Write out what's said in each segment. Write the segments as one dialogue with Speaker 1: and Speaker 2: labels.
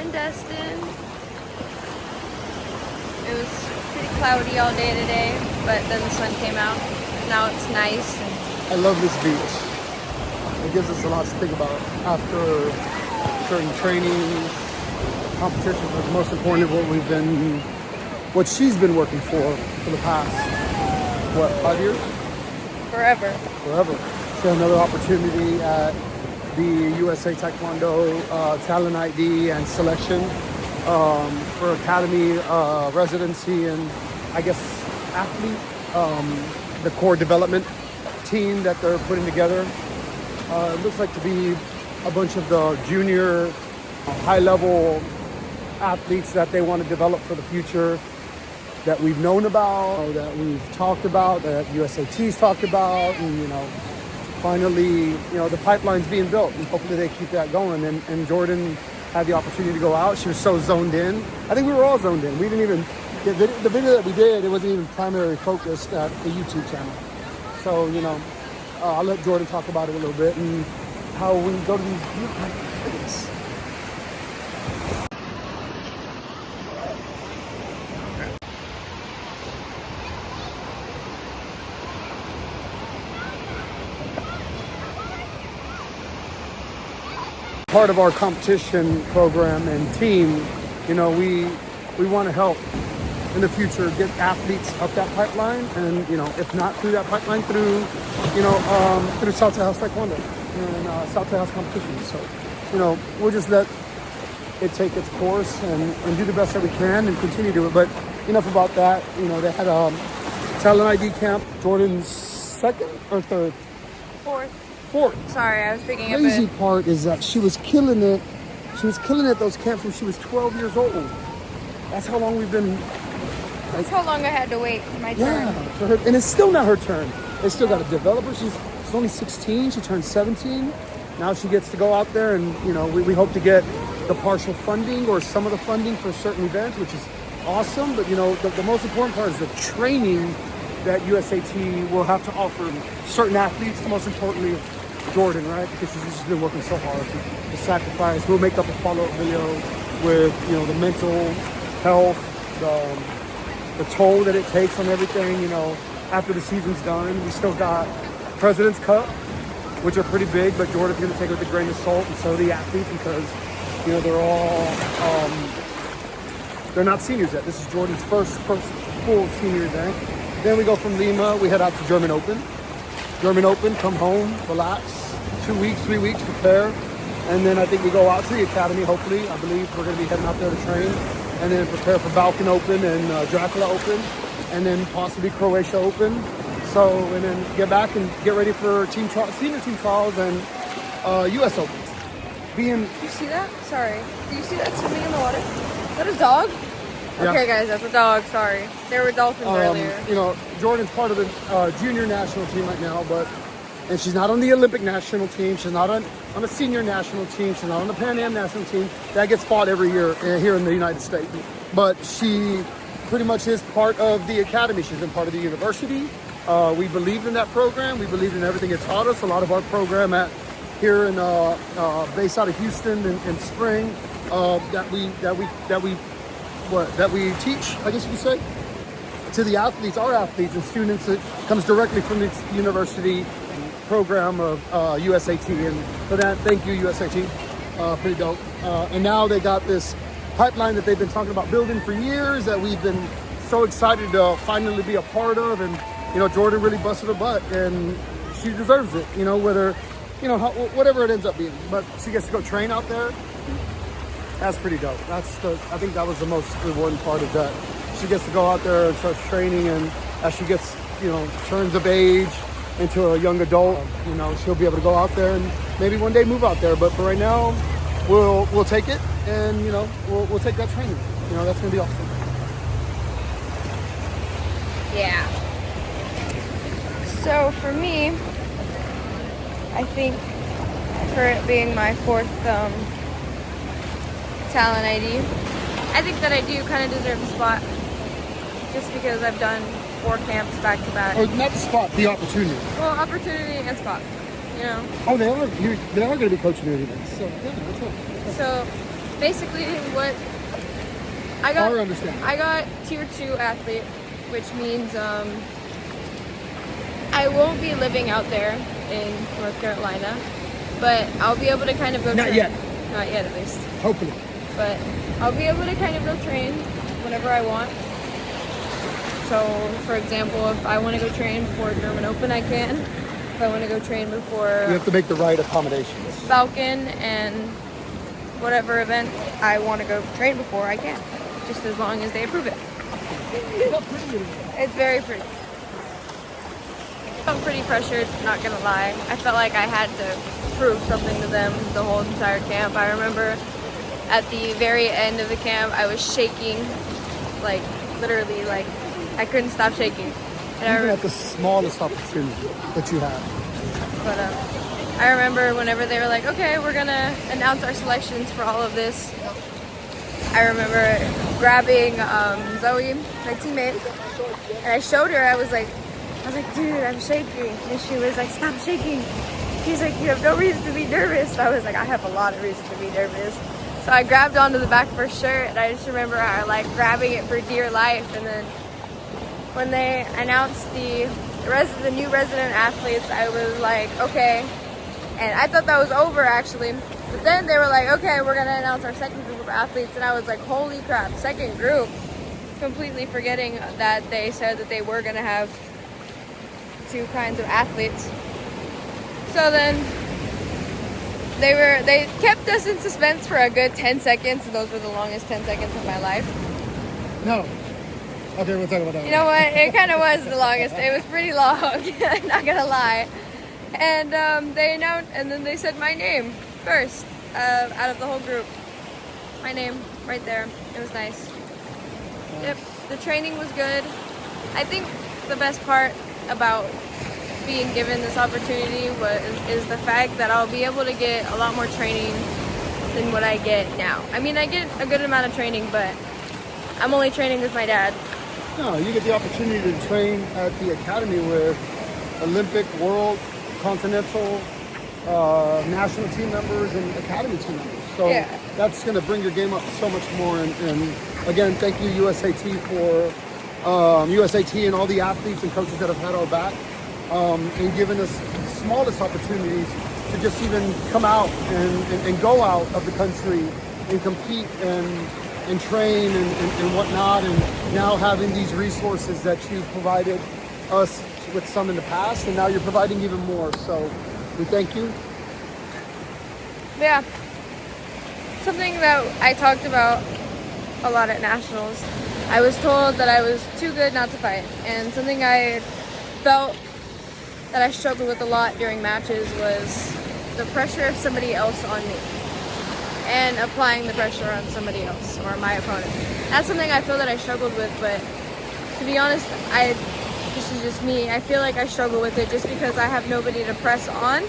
Speaker 1: in Destin. It was pretty cloudy all day today, but then the sun came out. Now it's nice.
Speaker 2: I love this beach. It gives us a lot to think about after certain trainings, competitions, but most importantly, what she's been working for the past, 5 years?
Speaker 1: Forever.
Speaker 2: She had another opportunity at the USA Taekwondo Talent ID and selection for academy residency and I guess athlete, the core development team that they're putting together. It looks like to be a bunch of the junior high-level athletes that they want to develop for the future, that we've known about, that we've talked about, that USAT's talked about, and finally, the pipeline's being built, and hopefully they keep that going. And Jordan had the opportunity to go out. She was so zoned in. I think we were all zoned in. We didn't even the video that we did. It wasn't even primarily focused at the YouTube channel. So I'll let Jordan talk about it a little bit and how we go to these things. Part of our competition program and team, we want to help in the future get athletes up that pipeline, and if not through that pipeline, through South House Taekwondo and South House competitions. So we'll just let it take its course and do the best that we can and continue to do it. But enough about that. They had a talent ID camp. Jordan's second or third? Fourth.
Speaker 1: Sorry, I was picking up
Speaker 2: Crazy part is that she was killing it. She was killing it at those camps when she was 12 years old. That's how long we've been.
Speaker 1: That's how long I had to wait for my turn.
Speaker 2: Yeah, for her, and it's still not her turn. They still got to develop her. She's only 16. She turned 17. Now she gets to go out there, and we hope to get the partial funding or some of the funding for certain events, which is awesome. But the most important part is the training that USAT will have to offer certain athletes. Most importantly, Jordan, right? Because she's just been working so hard. The sacrifice. We'll make up a follow-up video with the mental health, the toll that it takes on everything. After the season's done, we still got President's Cup, which are pretty big, but Jordan's going to take it with a grain of salt, and so the athletes, because they're all they're not seniors yet. This is Jordan's first full senior event. Then we go from Lima, we head out to German Open. German Open, come home, relax, 2 weeks, 3 weeks, prepare. And then I think we go out to the academy, hopefully. I believe we're going to be heading out there to train. And then prepare for Balkan Open and Dracula Open. And then possibly Croatia Open. So, and then get back and get ready for senior team trials and US Opens.
Speaker 1: Do you see that? Sorry. Do you see that swimming in the water? Is that a dog?
Speaker 2: Yeah.
Speaker 1: Okay, guys, that's a dog. Sorry. There were dolphins earlier.
Speaker 2: Jordan's part of the junior national team right now, and she's not on the Olympic national team. She's not on a senior national team. She's not on the Pan Am national team. That gets fought every year here in the United States. But she pretty much is part of the academy. She's been part of the university. We believed in that program. We believed in everything it taught us. A lot of our program here in based out of Houston in spring that we teach, I guess you could say, to the athletes, our athletes and students. It comes directly from the university program of USAT, and for that, thank you, USAT. Pretty dope. And now they got this pipeline that they've been talking about building for years that we've been so excited to finally be a part of. And Jordan really busted her butt, and she deserves it. Whatever it ends up being, but she gets to go train out there. That's pretty dope. I think that was the most rewarding part of that. She gets to go out there and start training, and as she gets, turns of age into a young adult, she'll be able to go out there and maybe one day move out there. But for right now, we'll take it, and we'll take that training. That's gonna be awesome.
Speaker 1: Yeah. So for me, I think for it being my fourth talent ID, I think that I do kind of deserve a spot, just because I've done 4 camps back to back.
Speaker 2: Or not the spot, the opportunity.
Speaker 1: Well, opportunity and spot, Oh,
Speaker 2: they are going to be coaching you events. So, yeah, that's right.
Speaker 1: So basically what I got.
Speaker 2: Our understanding.
Speaker 1: I got tier 2 athlete, which means I won't be living out there in North Carolina, but I'll be able to kind of go
Speaker 2: Not
Speaker 1: train.
Speaker 2: yet.
Speaker 1: Not yet, at least.
Speaker 2: Hopefully.
Speaker 1: But I'll be able to kind of go train whenever I want. So, for example, if I want to go train before German Open, I can. If I want to go train before
Speaker 2: You have to make the right accommodations.
Speaker 1: Falcon and whatever event I want to go train before, I can. Just as long as they approve it. It's very pretty. I'm pretty pressured, not gonna lie. I felt like I had to prove something to them the whole entire camp. I remember at the very end of the camp, I was shaking, like literally, like I couldn't stop shaking. And
Speaker 2: Even at the smallest opportunity that you have.
Speaker 1: But I remember whenever they were like, okay, we're gonna announce our selections for all of this. I remember grabbing Zoe, my teammate, and I showed her. I was like, dude, I'm shaking. And she was like, stop shaking. She's like, you have no reason to be nervous. I was like, I have a lot of reason to be nervous. So I grabbed onto the back of her shirt, and I just remember her like grabbing it for dear life. And then when they announced the new resident athletes, I was like, okay. And I thought that was over actually. But then they were like, okay, we're gonna announce our second group of athletes. And I was like, holy crap, second group. Completely forgetting that they said that they were gonna have 2 kinds of athletes. So then they kept us in suspense for a good 10 seconds. And those were the longest 10 seconds of my life.
Speaker 2: No. Okay, we'll talk about that.
Speaker 1: You know what? It kind of was the longest. It was pretty long. I'm not gonna lie. And they announced, and then they said my name first out of the whole group. My name right there. It was nice. Yep. The training was good. I think the best part about being given this opportunity is the fact that I'll be able to get a lot more training than what I get now. I mean, I get a good amount of training, but I'm only training with my dad.
Speaker 2: No, you get the opportunity to train at the academy with Olympic, world, continental, national team members and academy team members. So
Speaker 1: Yeah.
Speaker 2: that's going to bring your game up so much more. And again, thank you USAT for USAT and all the athletes and coaches that have had our back and given us the smallest opportunities to just even come out and go out of the country and compete and train and whatnot, and now having these resources that you've provided us with some in the past, and now you're providing even more. So we thank you.
Speaker 1: Yeah. Something that I talked about a lot at nationals. I was told that I was too good not to fight, and something I felt that I struggled with a lot during matches was the pressure of somebody else on me and applying the pressure on somebody else or my opponent. That's something I feel that I struggled with, but to be honest, this is just me. I feel like I struggle with it just because I have nobody to press on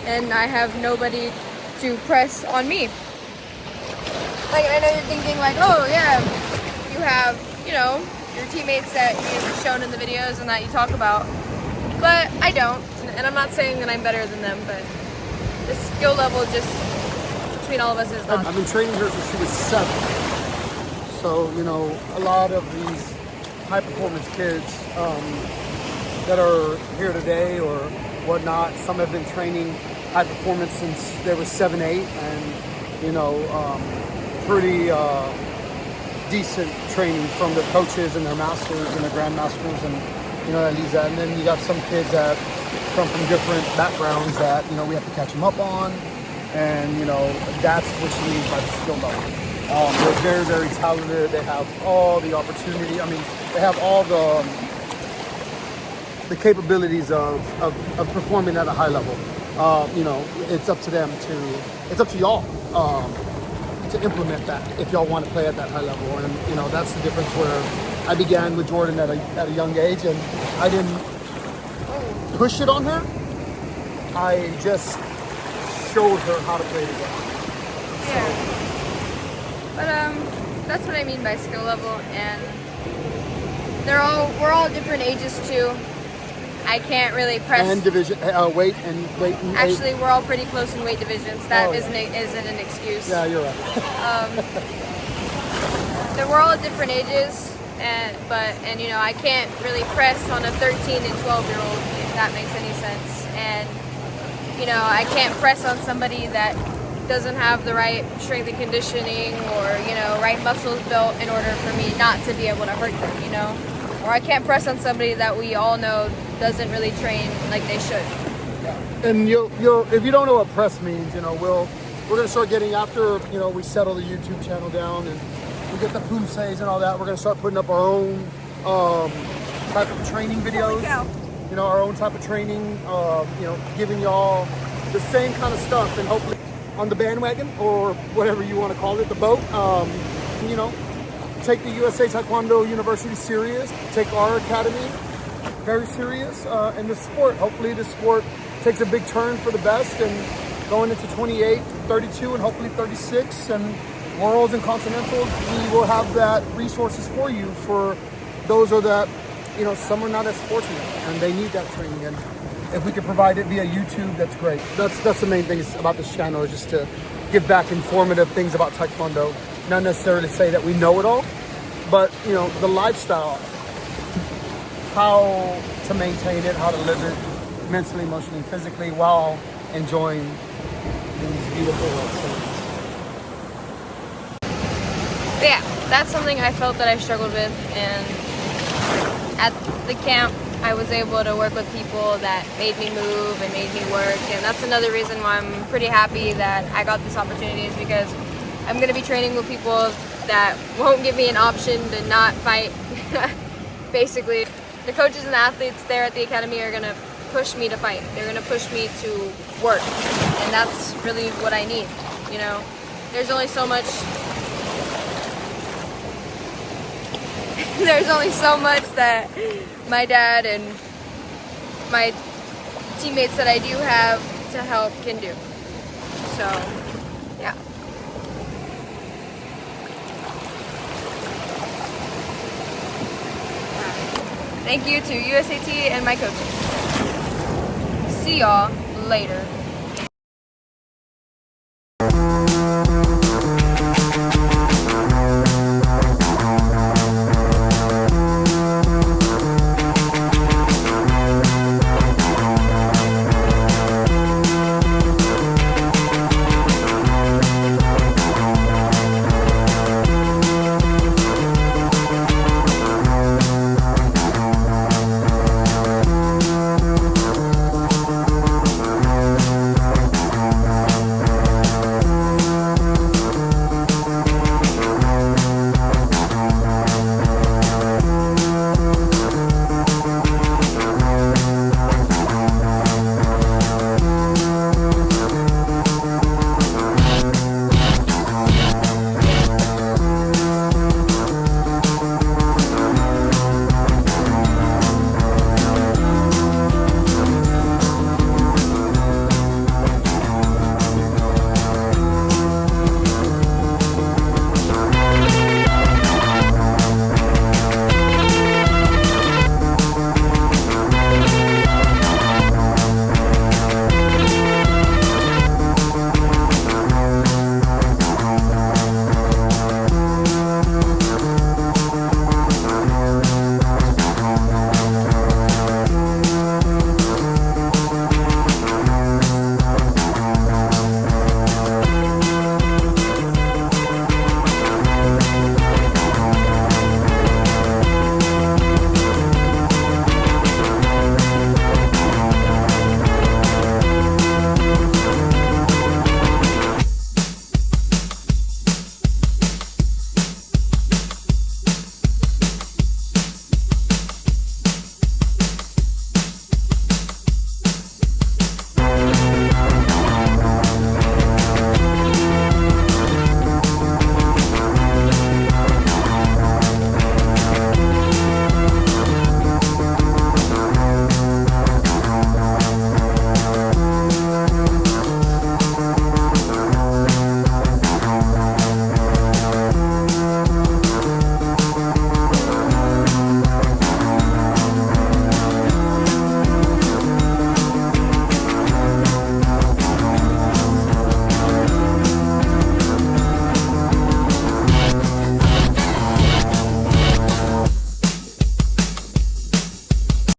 Speaker 1: and I have nobody to press on me. Like, I know you're thinking like, oh yeah, you have, you know, your teammates that you've shown in the videos and that you talk about, but I don't. And I'm not saying that I'm better than them, but the skill level just between all of us is not.
Speaker 2: I've been training her since she was 7. So, you know, a lot of these high performance kids that are here today or whatnot, some have been training high performance since they were 7, 8, and, you know, pretty decent training from their coaches and their masters and their grandmasters and, you know, Elisa. And then you got some kids that come from different backgrounds that, you know, we have to catch them up on. And, you know, that's what she means by the skill level. They're very, very talented. They have all the opportunity. I mean, they have all the capabilities of performing at a high level. You know, it's up to them it's up to y'all to implement that if y'all want to play at that high level. And, you know, that's the difference where I began with Jordan at a young age, and I didn't push it on her. I just showed her how to play the game.
Speaker 1: Yeah. But that's what I mean by skill level, and we're all different ages too. I can't really press.
Speaker 2: And division, weight and
Speaker 1: Actually, we're all pretty close in weight divisions. That
Speaker 2: Oh,
Speaker 1: isn't an excuse.
Speaker 2: Yeah, you're right.
Speaker 1: We're all at different ages, and you know, I can't really press on a 13 and 12-year-old, if that makes any sense. And you know, I can't press on somebody that doesn't have the right strength and conditioning, or you know, right muscles built in order for me not to be able to hurt them. You know, or I can't press on somebody that we all know doesn't really train like they should.
Speaker 2: And you'll if you don't know what press means, you know, we're gonna start getting after, you know, we settle the YouTube channel down and we get the poomsays and all that. We're gonna start putting up our own type of training videos. You know, our own type of training. You know, giving y'all the same kind of stuff, and hopefully on the bandwagon or whatever you want to call it, the boat. You know, take the USA Taekwondo University serious. Take our academy very serious, and the sport. Hopefully, the sport takes a big turn for the best, and going into 28, 32, and hopefully 36, and worlds and continentals, we will have that resources for you for those that, you know, some are not as fortunate and they need that training. And if we can provide it via YouTube, that's great. That's the main thing about this channel, is just to give back informative things about Taekwondo. Not necessarily say that we know it all, but you know, the lifestyle, how to maintain it, how to live it mentally, emotionally, physically, while enjoying these beautiful worlds.
Speaker 1: But yeah, that's something I felt that I struggled with, and at the camp I was able to work with people that made me move and made me work, and that's another reason why I'm pretty happy that I got this opportunity, is because I'm going to be training with people that won't give me an option to not fight. Basically, the coaches and the athletes there at the academy are going to push me to fight. They're going to push me to work, and that's really what I need. You know, there's only so much there's only so much that my dad and my teammates that I do have to help can do. So, yeah. Thank you to USAT and my coaches. See y'all later.